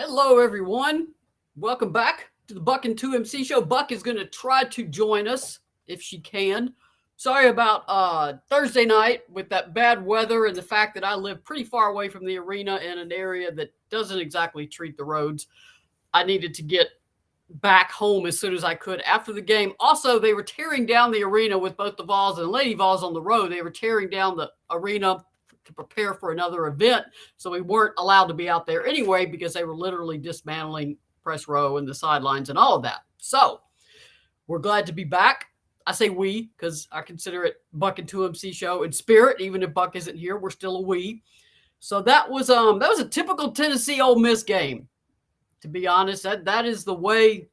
Hello, everyone. Welcome back to the Buck and 2MC show. Buck is going to try to join us if she can. Sorry about Thursday night with that bad weather and the fact that I live pretty far away from the arena in an area that doesn't exactly treat the roads. I needed to get back home as soon as I could after the game. Also, they were tearing down the arena with both the Vols and Lady Vols on the road. They were tearing down the arena to prepare for another event. So we weren't allowed to be out there anyway because they were literally dismantling press row and the sidelines and all of that. So we're glad to be back. I say we because I consider it Buck and 2MC show in spirit. Even if Buck isn't here, we're still a we. So that was a typical Tennessee Ole Miss game. To be honest, that is the way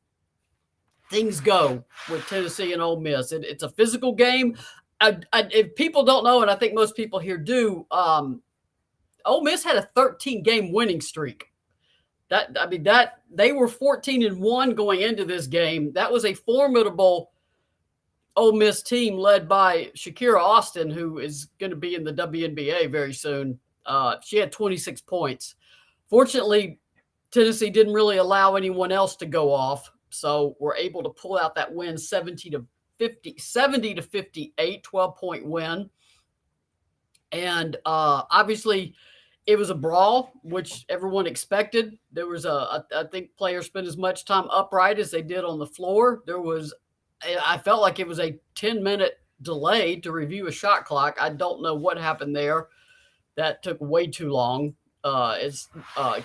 things go with Tennessee and Ole Miss. It's a physical game. If people don't know, and I think most people here do, Ole Miss had a 13-game winning streak. That they were 14-1 going into this game. That was a formidable Ole Miss team led by Shakira Austin, who is going to be in the WNBA very soon. She had 26 points. Fortunately, Tennessee didn't really allow anyone else to go off, so we're able to pull out that win 70 to 58, 12-point win. And obviously it was a brawl, which everyone expected. There was I think players spent as much time upright as they did on the floor. I felt like it was a 10-minute delay to review a shot clock. I don't know what happened there. That took way too long. It's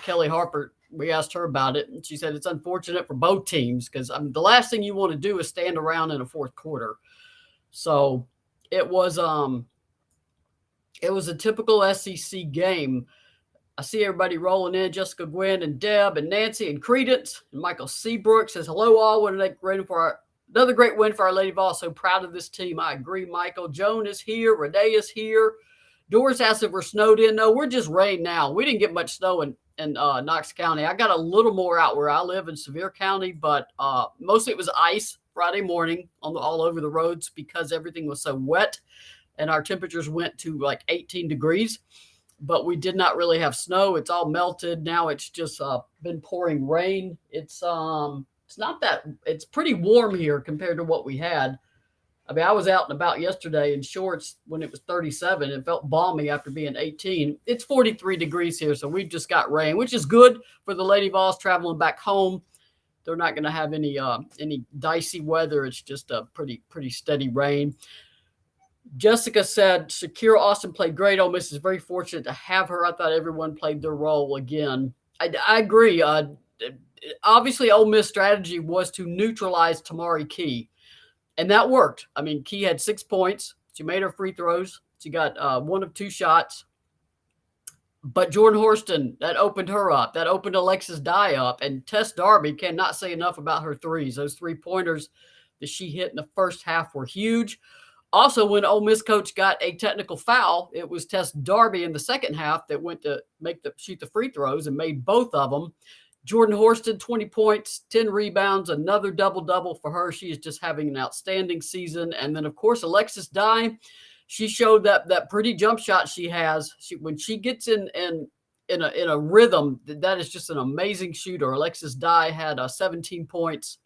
Kelly Harper, we asked her about it, and she said it's unfortunate for both teams because the last thing you want to do is stand around in a fourth quarter. So it was a typical SEC game. I see everybody rolling in. Jessica Gwynn and Deb and Nancy and Credence and Michael Seabrook says hello all. Another great win for our Lady Vol. So proud of this team. I agree, Michael. Joan is here. Renee is here. Doris asked if we're snowed in. No, we're just rain now. We didn't get much snow in Knox County. I got a little more out where I live in Sevier County, but mostly it was ice Friday morning all over the roads because everything was so wet, and our temperatures went to like 18 degrees, but we did not really have snow. It's all melted. Now it's just been pouring rain. It's pretty warm here compared to what we had. I mean, I was out and about yesterday in shorts when it was 37. It felt balmy after being 18. It's 43 degrees here, so we just got rain, which is good for the Lady Vols traveling back home. They're not going to have any dicey weather. It's just a pretty steady rain. Jessica said Shakira Austin played great. Ole Miss is very fortunate to have her. I thought everyone played their role again. I agree. Obviously, Ole Miss strategy was to neutralize Tamari Key. And that worked. I mean, Key had 6 points. She made her free throws. She got 1 of 2 shots. But Jordan Horston, that opened her up. That opened Alexis Dye up. And Tess Darby cannot say enough about her threes. Those 3-pointers that she hit in the first half were huge. Also, when Ole Miss coach got a technical foul, it was Tess Darby in the second half that went to shoot the free throws and made both of them. Jordan Horston, 20 points, 10 rebounds, another double-double for her. She is just having an outstanding season. And then, of course, Alexis Dye, she showed that pretty jump shot she has. When she gets in a rhythm, that is just an amazing shooter. Alexis Dye had 17 points.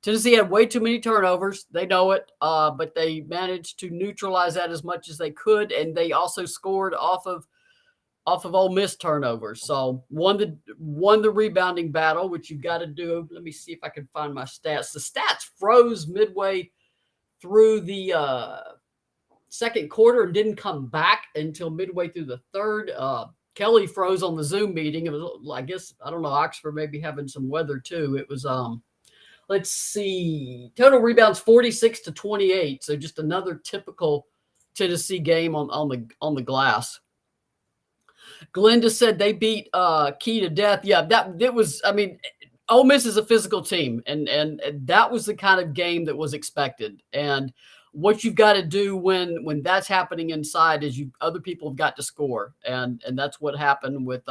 Tennessee had way too many turnovers. They know it, but they managed to neutralize that as much as they could, and they also scored off of Ole Miss turnovers. So won the rebounding battle, which you've got to do. Let me see if I can find my stats. The stats froze midway through the second quarter and didn't come back until midway through the third. Kelly froze on the Zoom meeting. It was, I guess, I don't know, Oxford maybe having some weather too. It was, let's see, total rebounds 46 to 28. So just another typical Tennessee game on the glass. Glenda said they beat Key to death. Yeah, Ole Miss is a physical team, and that was the kind of game that was expected. And what you've got to do when that's happening inside is other people have got to score, and that's what happened with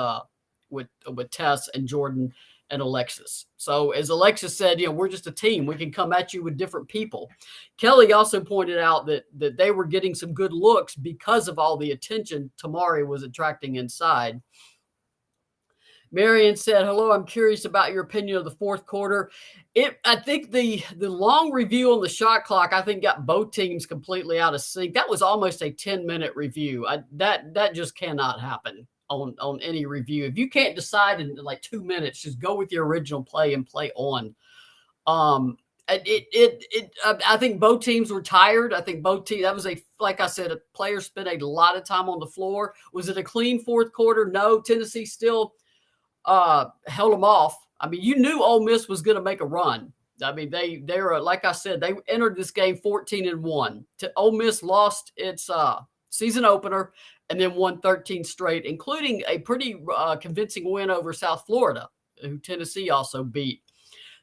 Tess and Jordan and Alexis. So as Alexis said, we're just a team. We can come at you with different people. Kelly also pointed out that they were getting some good looks because of all the attention Tamari was attracting inside. Marion said, "Hello, I'm curious about your opinion of the fourth quarter." I think the long review on the shot clock, I think, got both teams completely out of sync. That was almost a 10-minute review. That just cannot happen on any review. If you can't decide in like 2 minutes, just go with your original play and play on. I think both teams were tired. I think both teams, that was like I said, players spent a lot of time on the floor. Was it a clean fourth quarter? No. Tennessee still held them off. I mean, you knew Ole Miss was going to make a run. I mean, they were, like I said, they entered this game 14-1. Ole Miss lost its season opener and then won 13 straight, including a pretty convincing win over South Florida, who Tennessee also beat.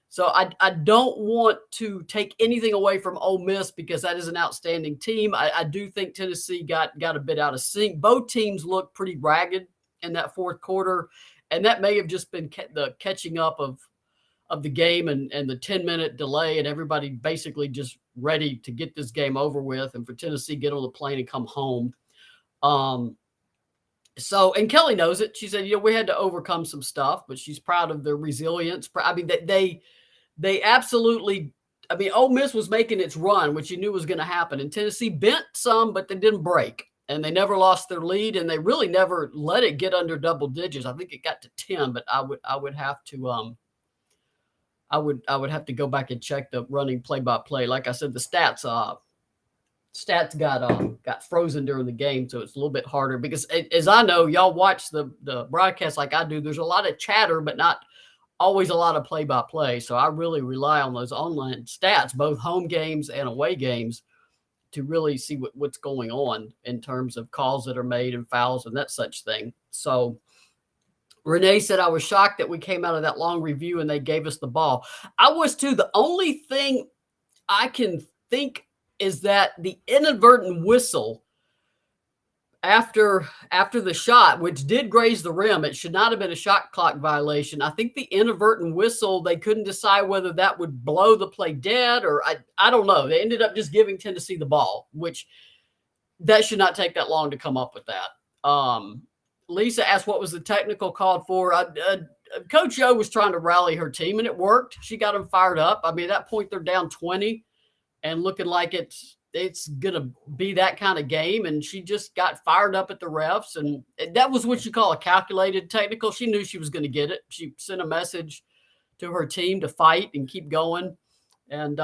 So I don't want to take anything away from Ole Miss because that is an outstanding team. I do think Tennessee got a bit out of sync. Both teams looked pretty ragged in that fourth quarter, and that may have just been the catching up of the game and the 10-minute delay, and everybody basically just ready to get this game over with, and for Tennessee get on the plane and come home. So, and Kelly knows it. She said, we had to overcome some stuff, but she's proud of their resilience. I mean, they absolutely, I mean, Ole Miss was making its run, which you knew was going to happen. And Tennessee bent some, but they didn't break. And they never lost their lead, and they really never let it get under double digits. I think it got to 10, but I would have to I would have to go back and check the running play-by-play. Like I said, the stats got frozen during the game, so it's a little bit harder because, as I know, y'all watch the broadcast like I do. There's a lot of chatter, but not always a lot of play-by-play. So I really rely on those online stats, both home games and away games, to really see what's going on in terms of calls that are made and fouls and that such thing. So Renee said, I was shocked that we came out of that long review and they gave us the ball. I was too. The only thing I can think is that the inadvertent whistle after the shot, which did graze the rim, it should not have been a shot clock violation. I think the inadvertent whistle, they couldn't decide whether that would blow the play dead or I don't know. They ended up just giving Tennessee the ball, which that should not take that long to come up with that. Lisa asked what was the technical called for. Coach O was trying to rally her team, and it worked. She got them fired up. I mean, at that point, they're down 20 and looking like it's going to be that kind of game. And she just got fired up at the refs. And that was what you call a calculated technical. She knew she was going to get it. She sent a message to her team to fight and keep going. And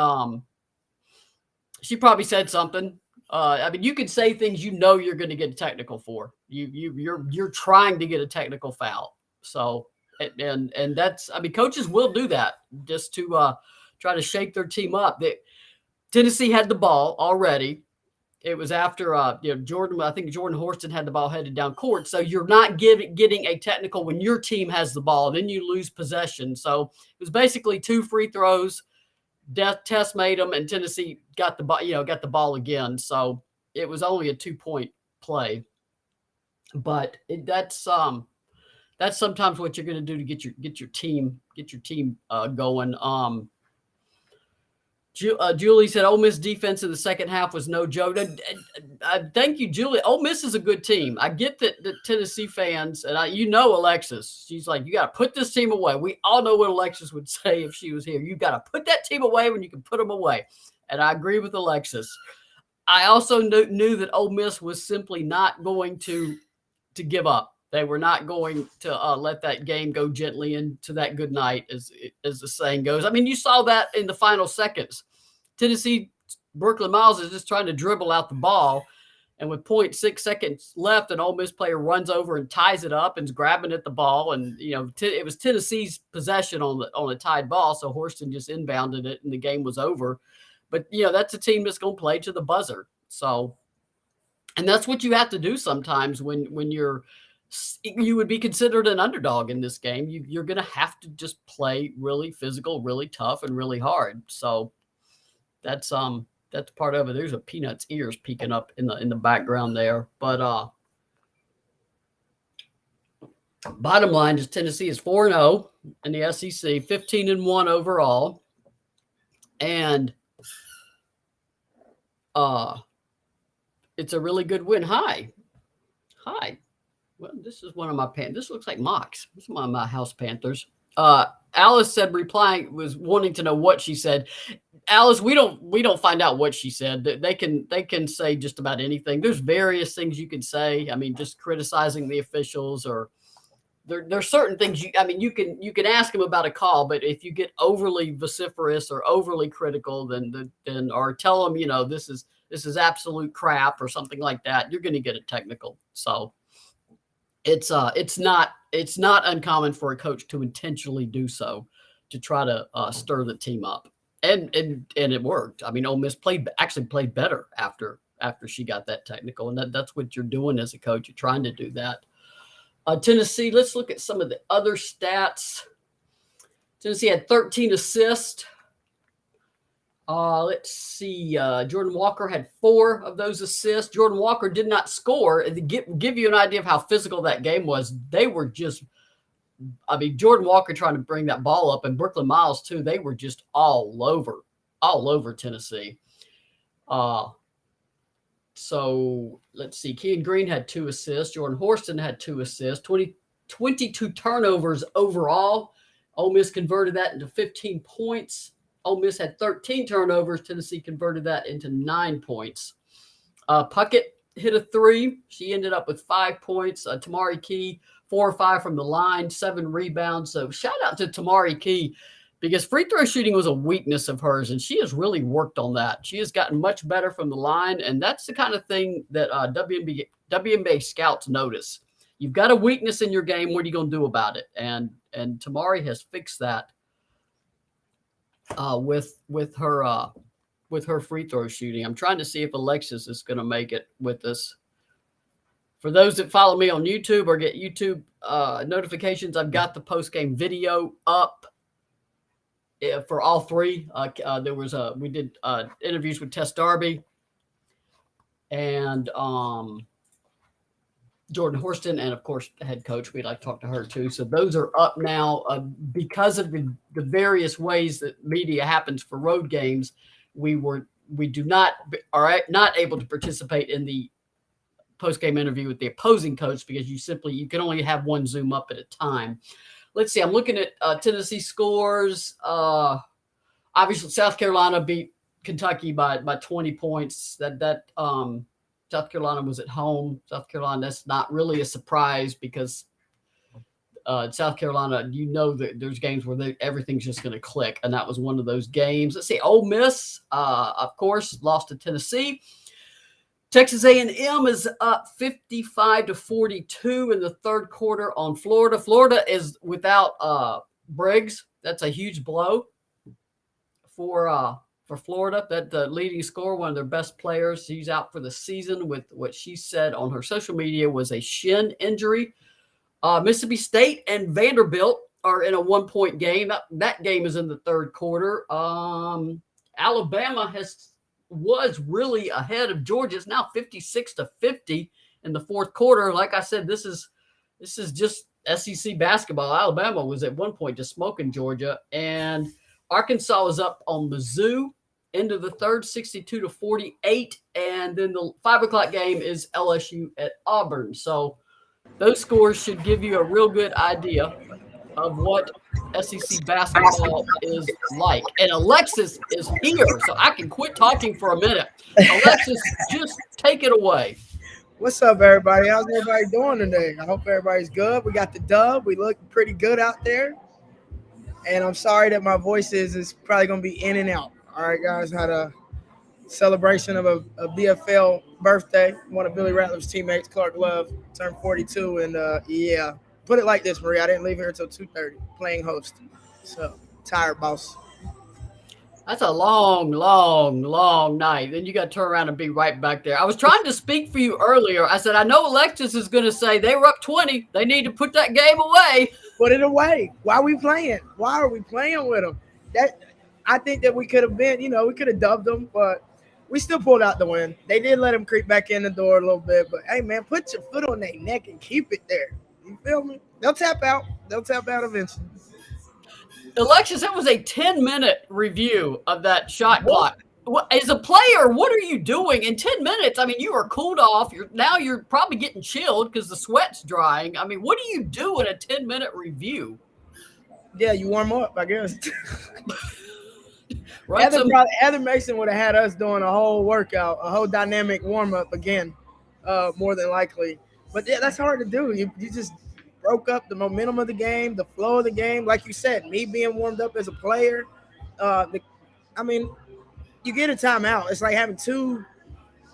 she probably said something. I mean, you could say things you're going to get a technical for. You're trying to get a technical foul. So, and that's, I mean, coaches will do that just to try to shake their team up. Tennessee had the ball already. It was after Jordan. I think Jordan Horston had the ball headed down court. So you're not getting a technical when your team has the ball, and then you lose possession. So it was basically 2 free throws. Test made them, and Tennessee got the ball again. So it was only a 2-point play, but that's sometimes what you're going to do to get your team going. Julie said, Ole Miss defense in the second half was no joke. Thank you, Julie. Ole Miss is a good team. I get that the Tennessee fans, and Alexis, she's like, you got to put this team away. We all know what Alexis would say if she was here. You got to put that team away when you can put them away. And I agree with Alexis. I also knew that Ole Miss was simply not going to give up. They were not going to let that game go gently into that good night, as the saying goes. I mean, you saw that in the final seconds. Tennessee, Brooklyn Miles is just trying to dribble out the ball, and with 0.6 seconds left, an Ole Miss player runs over and ties it up and is grabbing at the ball. And it was Tennessee's possession on a tied ball, so Horston just inbounded it, and the game was over. But that's a team that's going to play to the buzzer. So, and that's what you have to do sometimes when you would be considered an underdog in this game. You're going to have to just play really physical, really tough, and really hard. So that's part of it. There's a Peanut's ears peeking up in the background there. But bottom line is Tennessee is 4-0 in the SEC, 15-1 overall, and it's a really good win. Hi. Well, this is one of my This looks like Mox. This is one of my house Panthers. Alice said, replying, was wanting to know what she said. Alice, we don't find out what she said. They can say just about anything. There's various things you can say. I mean, just criticizing the officials, or there's certain things you can ask them about a call, but if you get overly vociferous or overly critical, then or tell them, this is absolute crap or something like that, you're going to get a technical. So it's not uncommon for a coach to intentionally do so, to try to stir the team up, and it worked. I mean, Ole Miss actually played better after she got that technical, and that's what you're doing as a coach. You're trying to do that. Tennessee, let's look at some of the other stats. Tennessee had 13 assists. Let's see. Jordan Walker had 4 of those assists. Jordan Walker did not score. To give you an idea of how physical that game was, they were just, Jordan Walker trying to bring that ball up, and Brooklyn Miles too. They were just all over Tennessee. So let's see. Kean Green had 2 assists. Jordan Horston had 2 assists. 22 turnovers overall. Ole Miss converted that into 15 points. Ole Miss had 13 turnovers. Tennessee converted that into 9 points. Puckett hit a 3. She ended up with 5 points. Tamari Key, 4 or 5 from the line, 7 rebounds. So shout out to Tamari Key, because free throw shooting was a weakness of hers, and she has really worked on that. She has gotten much better from the line, and that's the kind of thing that WNBA scouts notice. You've got a weakness in your game. What are you going to do about it? And Tamari has fixed that with her free throw shooting. I'm trying to see if Alexis is going to make it with us. For those that follow me on YouTube or get YouTube notifications, I've got the post-game video up for all 3. We did interviews with Tess Darby and Jordan Horston, and of course the head coach. We'd like to talk to her too. So those are up now. Because of the various ways that media happens for road games, we are not able to participate in the post-game interview with the opposing coach, because you can only have one Zoom up at a time. Let's see. I'm looking at Tennessee scores. Obviously, South Carolina beat Kentucky by 20 points. South Carolina was at home. South Carolina, that's not really a surprise, because South Carolina, that there's games where everything's just going to click, and that was one of those games. Let's see. Ole Miss, of course, lost to Tennessee. Texas A&M is up 55-42 in the third quarter on Florida. Florida is without Briggs. That's a huge blow for Florida. That the leading scorer, one of their best players, he's out for the season with what she said on her social media was a shin injury. Mississippi State and Vanderbilt are in a 1-point game. That game is in the third quarter. Alabama was really ahead of Georgia. It's now 56-50 in the fourth quarter. Like I said, this is just SEC basketball. Alabama was at one point just smoking Georgia, and Arkansas was up on Mizzou into the third, 62-48, and then the 5:00 game is LSU at Auburn. So those scores should give you a real good idea of what SEC basketball is like. And Alexis is here, so I can quit talking for a minute. Alexis, just take it away. What's up, everybody? How's everybody doing today? I hope everybody's good. We got the dub. We look pretty good out there. And I'm sorry that my voice is probably going to be in and out. All right, guys. Had a celebration of a BFL birthday. One of Billy Rattler's teammates, Clark Love, turned 42. And, yeah. Put it like this, Marie. I didn't leave here until 2:30 playing host. So, tired, boss. That's a long, long, long night. Then you got to turn around and be right back there. I was trying to speak for you earlier. I said, I know Alexis is going to say they were up 20. They need to put that game away. Put it away. Why are we playing? Why are we playing with them? I think that we could have been, we could have dubbed them, but we still pulled out the win. They did let them creep back in the door a little bit. But, hey, man, put your foot on their neck and keep it there. You feel me? They'll tap out. They'll tap out eventually. Alexis, that was a 10-minute review of that shot clock. Well, as a player, what are you doing in 10 minutes? I mean, you are cooled off. You're probably getting chilled because the sweat's drying. I mean, what do you do in a 10-minute review? Yeah, you warm up, I guess. Run some. Heather Mason would have had us doing a whole workout, a whole dynamic warm up again, more than likely. But yeah, that's hard to do. You just broke up the momentum of the game, the flow of the game. Like you said, me being warmed up as a player. Uh, the, I mean, you get a timeout. It's like having two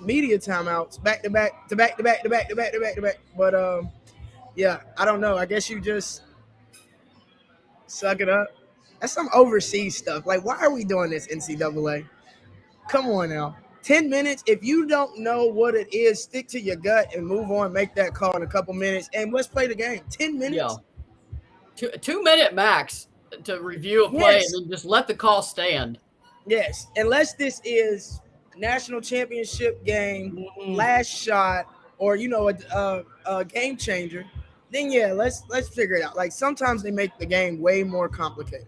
media timeouts back to back to back to back to back to back to back to back. But yeah, I don't know. I guess you just suck it up. That's some overseas stuff. Like, why are we doing this, NCAA? Come on now. 10 minutes. If you don't know what it is, stick to your gut and move on. Make that call in a couple minutes. And let's play the game. 10 minutes? Yeah. 2 minute max to review a play and then just let the call stand. Yes. Unless this is national championship game, last shot, or, a game changer, then yeah, let's figure it out. Like, sometimes they make the game way more complicated.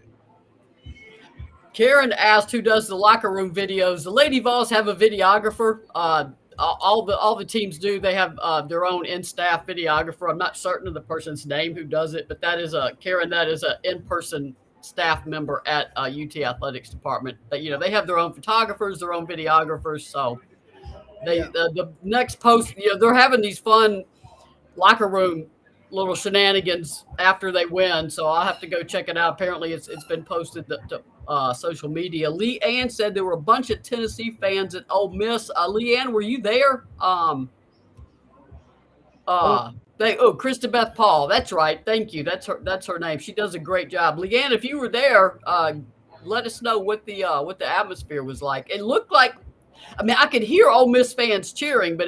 Karen asked who does the locker room videos. The Lady Vols have a videographer. All the teams do. They have their own in-staff videographer. I'm not certain of the person's name who does it, but that is Karen. That is an in-person staff member at UT Athletics Department. They have their own photographers, their own videographers. So the next post, they're having these fun locker room little shenanigans after they win. So I'll have to go check it out. Apparently it's been posted to social media. Lee Ann said there were a bunch of Tennessee fans at Ole Miss. Lee Ann, were you there? Krista Beth Paul. That's right. Thank you. That's her name. She does a great job. Lee Ann, if you were there, let us know what the atmosphere was like. It looked like, I mean, I could hear Ole Miss fans cheering, but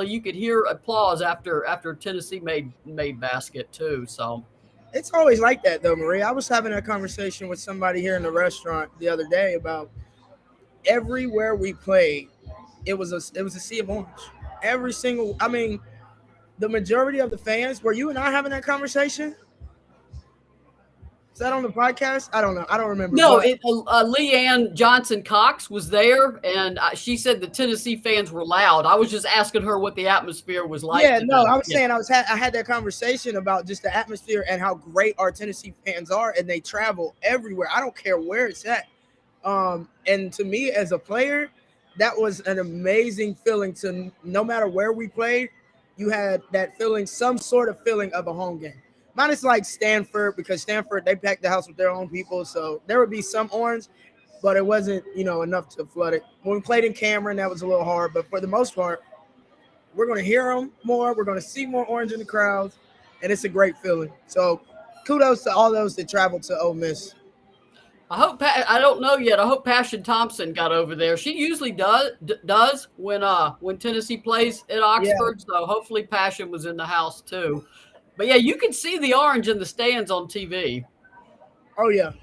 you could hear applause after Tennessee made basket too. So it's always like that, though, Marie. I was having a conversation with somebody here in the restaurant the other day about everywhere we played, it was a sea of orange. Every single, I mean, the majority of the fans. Were you and I having that conversation? Is that on the podcast? I don't know. I don't remember. No, Leanne Johnson Cox was there, and she said the Tennessee fans were loud. I was just asking her what the atmosphere was like. Yeah, no, I was saying I had that conversation about just the atmosphere and how great our Tennessee fans are, and they travel everywhere. I don't care where it's at. And to me, as a player, that was an amazing feeling. To no matter where we played, you had that feeling, some sort of feeling of a home game. Minus like Stanford, because Stanford, they packed the house with their own people. So there would be some orange, but it wasn't, enough to flood it. When we played in Cameron, that was a little hard. But for the most part, we're going to hear them more. We're going to see more orange in the crowds. And it's a great feeling. So kudos to all those that traveled to Ole Miss. I don't know yet. I hope Passion Thompson got over there. She usually does when Tennessee plays at Oxford. Yeah. So hopefully Passion was in the house too. But yeah, you can see the orange in the stands on TV. Oh, yeah.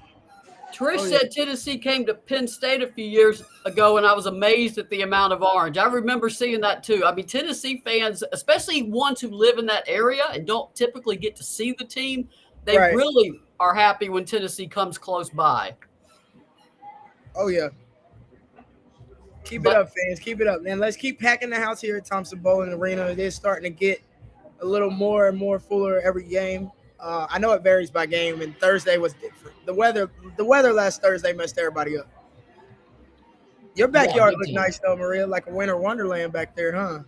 Trish said Tennessee came to Penn State a few years ago, and I was amazed at the amount of orange. I remember seeing that too. I mean, Tennessee fans, especially ones who live in that area and don't typically get to see the team, they really are happy when Tennessee comes close by. Oh, yeah. Keep it up, fans. Keep it up, man. Let's keep packing the house here at Thompson Bowling Arena. It is starting to get a little more and more fuller every game. I know it varies by game, and Thursday was different. The weather last Thursday messed everybody up. Your backyard looked nice though, Maria, like a winter wonderland back there, huh?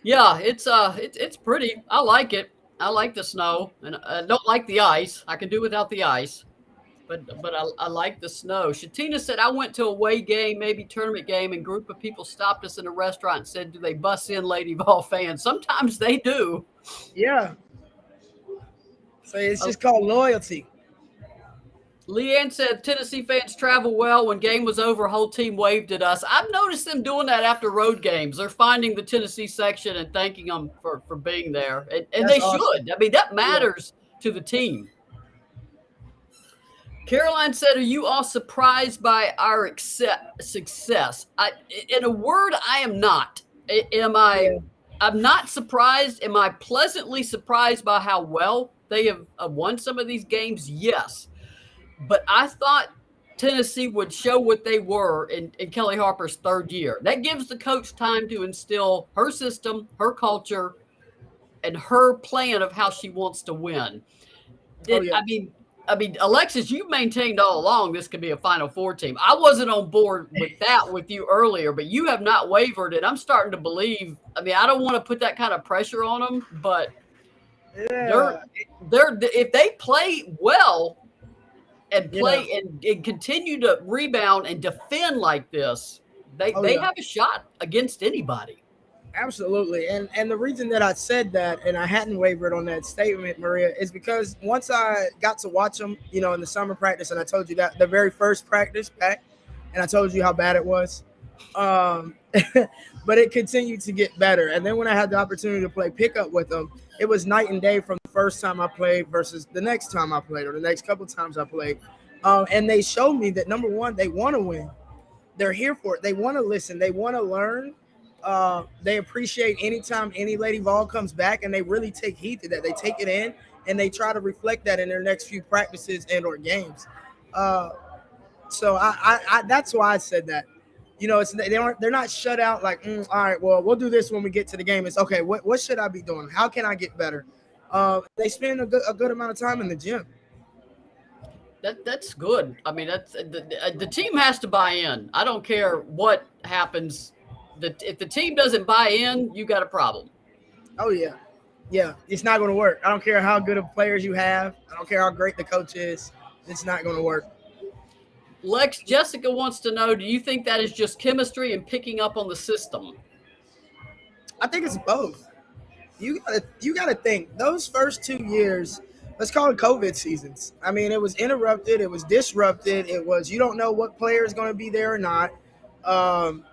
Yeah, it's pretty. I like it. I like the snow, and I don't like the ice. I can do without the ice, but I like the snow. Shatina said, I went to a away game, maybe tournament game, and a group of people stopped us in a restaurant and said, do they bus in Lady Vol fans? Sometimes they do. Yeah. So it's just called loyalty. Leanne said Tennessee fans travel well. When game was over, whole team waved at us. I've noticed them doing that after road games. They're finding the Tennessee section and thanking them for being there. And they should. I mean, that matters to the team. Caroline said, are you all surprised by our success? In a word, I am not. I'm not surprised. Am I pleasantly surprised by how well they have won some of these games? Yes. But I thought Tennessee would show what they were in Kelly Harper's third year. That gives the coach time to instill her system, her culture, and her plan of how she wants to win. Oh yeah. I mean, Alexis, you maintained all along this could be a Final Four team. I wasn't on board with that with you earlier, but you have not wavered, and I'm starting to believe. I mean, I don't want to put that kind of pressure on them, but Yeah. they're if they play well and Yeah. and continue to rebound and defend like this, they Yeah. have a shot against anybody. Absolutely. And the reason that I said that and I hadn't wavered on that statement, Maria, is because once I got to watch them, you know, in the summer practice, and I told you that the very first practice back, and I told you how bad it was. Um, but it continued to get better. And then when I had the opportunity to play pickup with them, it was night and day from the first time I played versus the next time I played or the next couple times I played. And they showed me that number one, they want to win. They're here for it. They want to listen. They want to learn. They appreciate anytime any Lady Vol comes back, and they really take heed to that. They take it in and they try to reflect that in their next few practices and or games. Uh, so I that's why I said that. You know, they're not shut out like, all right, well, we'll do this when we get to the game. It's okay. What should I be doing? How can I get better? They spend a good amount of time in the gym. That's good. I mean, that's the team has to buy in. I don't care what happens. If the team doesn't buy in, you got a problem. Oh yeah, yeah. It's not going to work. I don't care how good of players you have. I don't care how great the coach is. It's not going to work. Lex, Jessica wants to know, do you think that is just chemistry and picking up on the system? I think it's both. You gotta think those first 2 years. Let's call it COVID seasons. I mean, it was interrupted. It was disrupted. It was you don't know what player is going to be there or not. Um,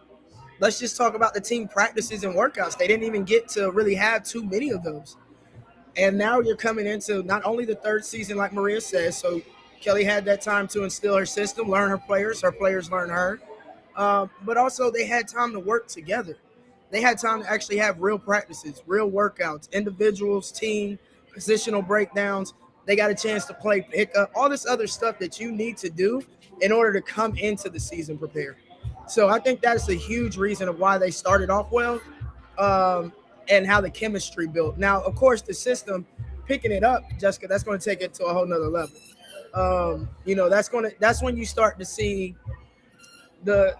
let's just talk about the team practices and workouts. They didn't even get to really have too many of those. And now you're coming into not only the third season, like Maria says. So Kelly had that time to instill her system, learn her players learn her. But also they had time to work together. They had time to actually have real practices, real workouts, individuals, team, positional breakdowns. They got a chance to play pickup, all this other stuff that you need to do in order to come into the season prepared. So I think that's a huge reason of why they started off well, and how the chemistry built. Now, of course, the system picking it up, Jessica, that's going to take it to a whole nother level. You know, that's when you start to see the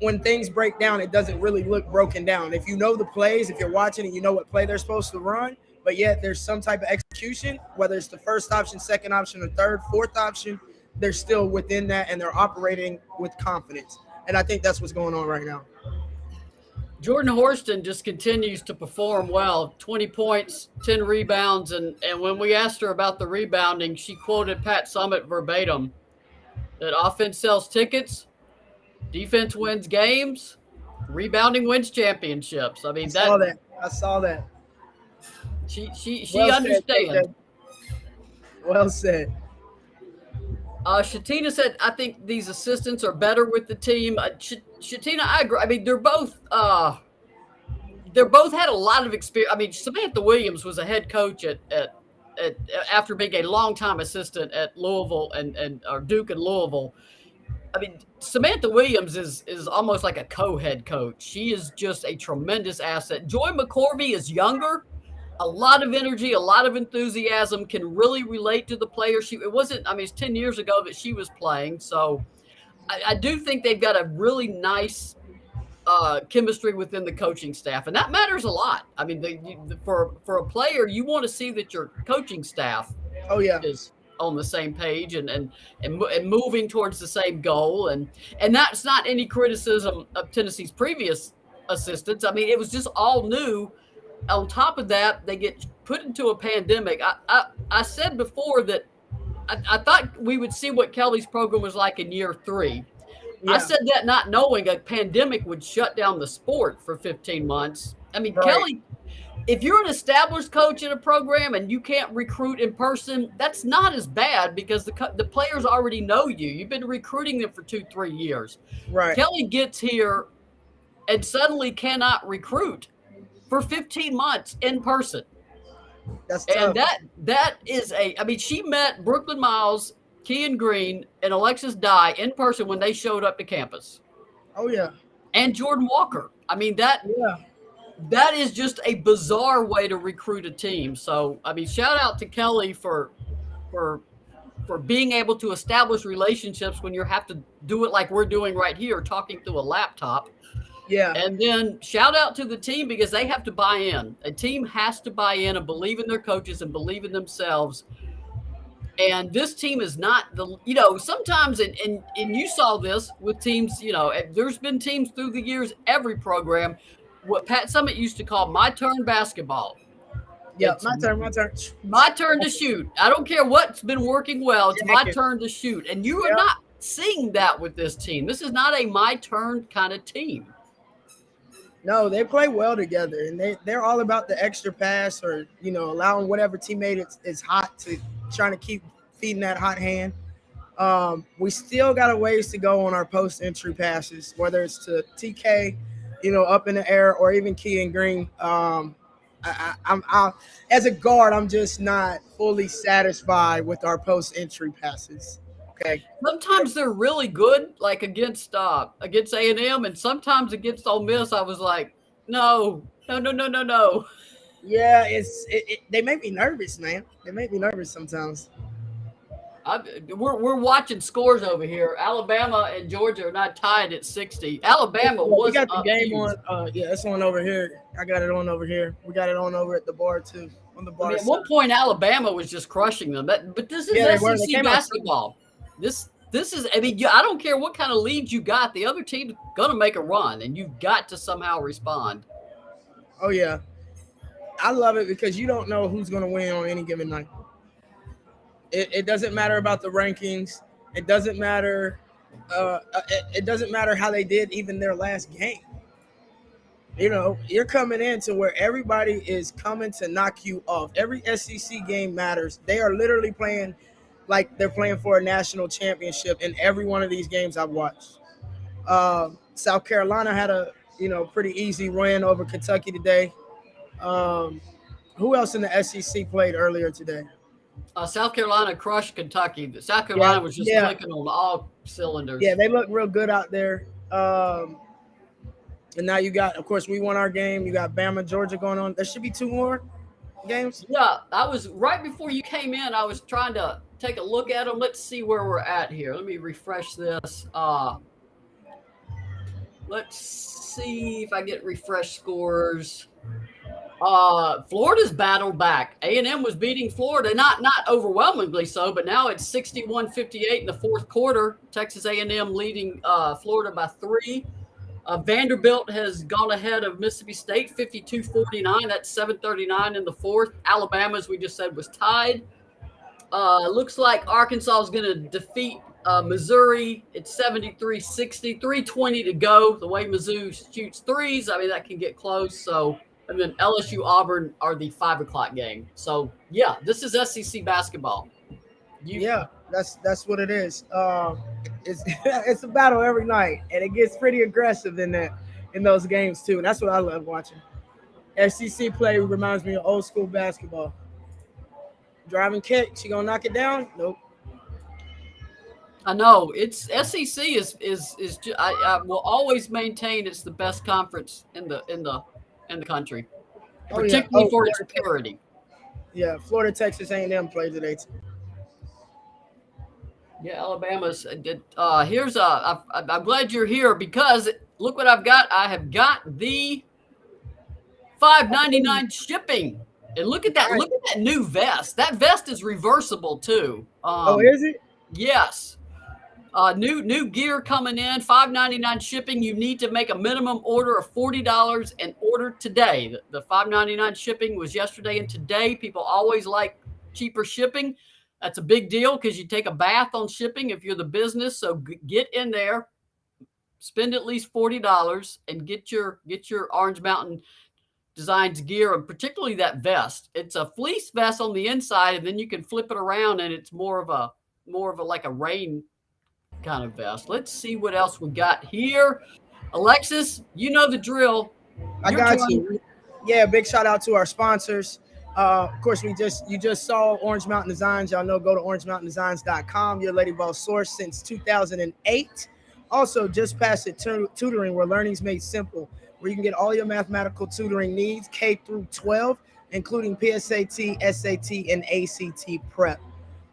when things break down, it doesn't really look broken down. If you know the plays, if you're watching and you know what play they're supposed to run, but yet there's some type of execution, whether it's the first option, second option, or third, fourth option, they're still within that and they're operating with confidence. And I think that's what's going on right now. Jordan Horston just continues to perform well. 20 points, 10 rebounds, and when we asked her about the rebounding, she quoted Pat Summitt verbatim that offense sells tickets, defense wins games, rebounding wins championships. I mean, I saw that. She Well understands. said. Well said. Shatina said, "I think these assistants are better with the team." Shatina, I agree. I mean, they're both had a lot of experience. I mean, Samantha Williams was a head coach at after being a longtime assistant at Louisville and or Duke and Louisville. I mean, Samantha Williams is almost like a co-head coach. She is just a tremendous asset. Joy McCorvey is younger, a lot of energy, a lot of enthusiasm, can really relate to the player. It's 10 years ago that she was playing. So I do think they've got a really nice chemistry within the coaching staff. And that matters a lot. I mean, for a player, you want to see that your coaching staff is on the same page and moving towards the same goal. And that's not any criticism of Tennessee's previous assistants. I mean, it was just all new. On top of that, they get put into a pandemic. I said before that I thought we would see what Kelly's program was like in year 3. Yeah. I said that not knowing a pandemic would shut down the sport for 15 months. I mean, right. Kelly, if you're an established coach in a program and you can't recruit in person, that's not as bad because the players already know you. You've been recruiting them for 2-3 years. Right. Kelly gets here and suddenly cannot recruit for 15 months in person. That's tough. And that is I mean, she met Brooklyn Miles, Kean Green and Alexis Dye in person when they showed up to campus. Oh yeah. And Jordan Walker. I mean, that is just a bizarre way to recruit a team. So, I mean, shout out to Kelly for being able to establish relationships when you have to do it like we're doing right here, talking through a laptop. Yeah. And then shout out to the team because they have to buy in. A team has to buy in and believe in their coaches and believe in themselves. And this team is not sometimes, and you saw this with teams, there's been teams through the years, every program, what Pat Summitt used to call my turn basketball. Yeah, my turn. My turn to shoot. I don't care what's been working well. It's my turn to shoot. And you are not seeing that with this team. This is not a my turn kind of team. No, they play well together, and they're all about the extra pass or, allowing whatever teammate is hot to trying to keep feeding that hot hand. We still got a ways to go on our post-entry passes, whether it's to TK, up in the air, or even Kean Green. I'm as a guard, I'm just not fully satisfied with our post-entry passes. Okay. Sometimes they're really good, like against A&M, and sometimes against Ole Miss, I was like, no. Yeah, they make me nervous, man. They make me nervous sometimes. We're watching scores over here. Alabama and Georgia are not tied at 60. Alabama was. We got the game on. It's on over here. I got it on over here. We got it on over at the bar too. On the bar. I mean, at one point, Alabama was just crushing them. But this is SEC basketball. This is. I mean, I don't care what kind of lead you got. The other team's gonna make a run, and you've got to somehow respond. Oh yeah, I love it because you don't know who's gonna win on any given night. It doesn't matter about the rankings. It doesn't matter. It doesn't matter how they did even their last game. You're coming into where everybody is coming to knock you off. Every SEC game matters. They are literally playing like they're playing for a national championship in every one of these games I've watched. South Carolina had a pretty easy win over Kentucky today. Who else in the SEC played earlier today? South Carolina crushed Kentucky. South Carolina was just clicking on all cylinders. Yeah, they look real good out there. And now you got, of course, we won our game. You got Bama, Georgia going on. There should be 2 more games. Yeah, I was right before you came in. I was trying to take a look at them. Let's see where we're at here. Let me refresh this. Let's see if I get refresh scores. Florida's battled back. A&M was beating Florida, not overwhelmingly so, but now it's 61-58 in the fourth quarter. Texas A&M leading Florida by 3. Vanderbilt has gone ahead of Mississippi State 52-49. That's 7:39 in the fourth. Alabama, as we just said, was tied. Looks like Arkansas is going to defeat Missouri. It's 73-60, 3:20 to go. The way Mizzou shoots threes, I mean, that can get close. So. And then LSU Auburn are the 5 o'clock game. So yeah, this is SEC basketball. That's what it is. It's a battle every night, and it gets pretty aggressive in those games too. And that's what I love watching. SEC play reminds me of old school basketball. Driving kick, she gonna knock it down? Nope. I know it's SEC is I will always maintain it's the best conference in the country, particularly for its parity. Yeah, Florida, Texas A&M played today too. Yeah, Alabama's. Here's I'm glad you're here because look what I've got. I have got the $5.99 shipping, and look at that. Look at that new vest. That vest is reversible too. Is it? Yes. New gear coming in, $5.99 shipping. You need to make a minimum order of $40 and order today. The $5.99 shipping was yesterday and today. People always like cheaper shipping. That's a big deal because you take a bath on shipping if you're the business. So get in there, spend at least $40 and get your Orange Mountain Designs gear, and particularly that vest. It's a fleece vest on the inside, and then you can flip it around, and it's more of a like a rain kind of vest. Let's see what else we got here. Alexis, you know the drill. I got you. Yeah, big shout out to our sponsors. Of course, you just saw Orange Mountain Designs. Y'all know, go to orangemountaindesigns.com. Your Lady Vol source since 2008. Also, just past it tutoring, where learning's made simple, where you can get all your mathematical tutoring needs, K through 12, including PSAT, SAT, and ACT prep.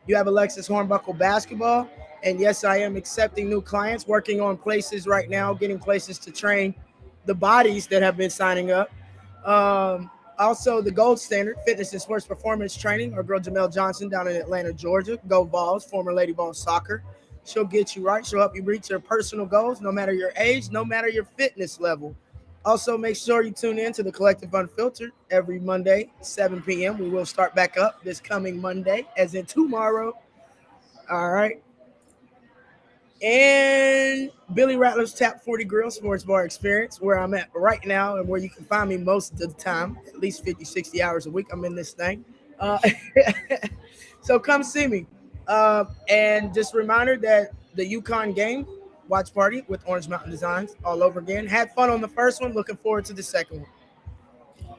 You have Alexis Hornbuckle basketball, and yes, I am accepting new clients, working on places right now, getting places to train the bodies that have been signing up. Also, the gold standard, fitness and sports performance training. Our girl Jamel Johnson down in Atlanta, Georgia. Go Vols, former Lady Vol Soccer. She'll get you right. She'll help you reach your personal goals, no matter your age, no matter your fitness level. Also, make sure you tune in to the Collective Unfiltered every Monday, 7 p.m. We will start back up this coming Monday, as in tomorrow. All right. And Billy Rattler's Tap 40 Grill Sports Bar Experience, where I'm at right now and where you can find me most of the time, at least 50, 60 hours a week. I'm in this thing. Uh, so come see me. And just a reminder that the Yukon game watch party with Orange Mountain Designs all over again. Had fun on the first one. Looking forward to the second one.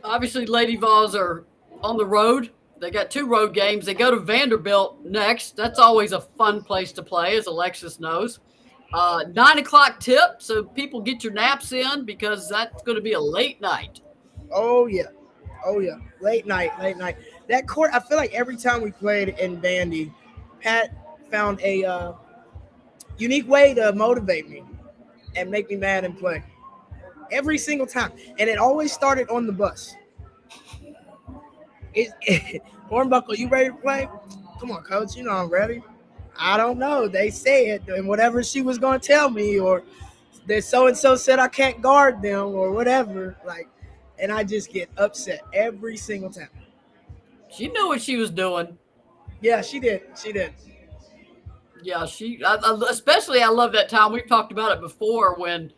Obviously, Lady Vols are on the road. They got 2 road games. They go to Vanderbilt next. That's always a fun place to play, as Alexis knows. 9 o'clock tip, so people get your naps in because that's going to be a late night. Oh, yeah. Oh, yeah. Late night. That court, I feel like every time we played in Vandy, Pat found a unique way to motivate me and make me mad and play. Every single time. And it always started on the bus. Hornbuckle, you ready to play? Come on, coach. You know I'm ready. I don't know. They said, and whatever she was going to tell me, or that so-and-so said I can't guard them or whatever. And I just get upset every single time. She knew what she was doing. Yeah, she did. Yeah, especially I love that time. We've talked about it before when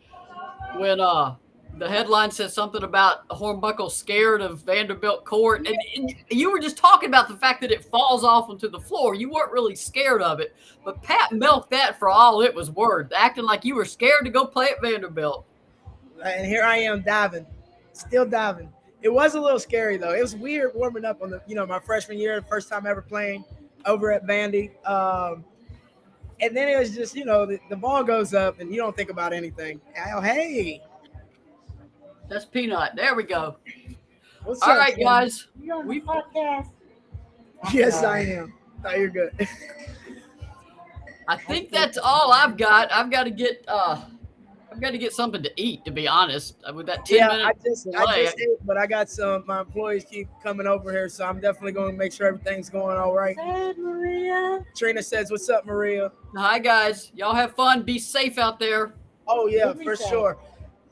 the headline says something about Hornbuckle scared of Vanderbilt court. And you were just talking about the fact that it falls off onto the floor. You weren't really scared of it. But Pat milked that for all it was worth, acting like you were scared to go play at Vanderbilt. And here I am diving, still diving. It was a little scary, though. It was weird warming up on my freshman year, the first time ever playing over at Vandy. And then it was just, the ball goes up and you don't think about anything. Oh, hey. That's Peanut. There we go. What's all up, right, Sam? guys. You on the podcast? Yes, I am. Oh, you're good. I think that's all I've got. I've got to get something to eat, to be honest. With that 10-minute I just delay. ate, but I got my employees keep coming over here, so I'm definitely going to make sure everything's going all right. Hey, Maria. Trina says, "What's up, Maria?" Hi, guys. Y'all have fun. Be safe out there. Oh, yeah, for sure.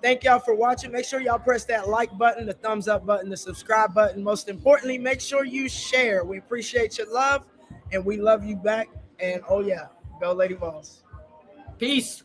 Thank y'all for watching. Make sure y'all press that like button, the thumbs up button, the subscribe button. Most importantly, make sure you share. We appreciate your love, and we love you back. And, oh, yeah, go Lady Vols. Peace.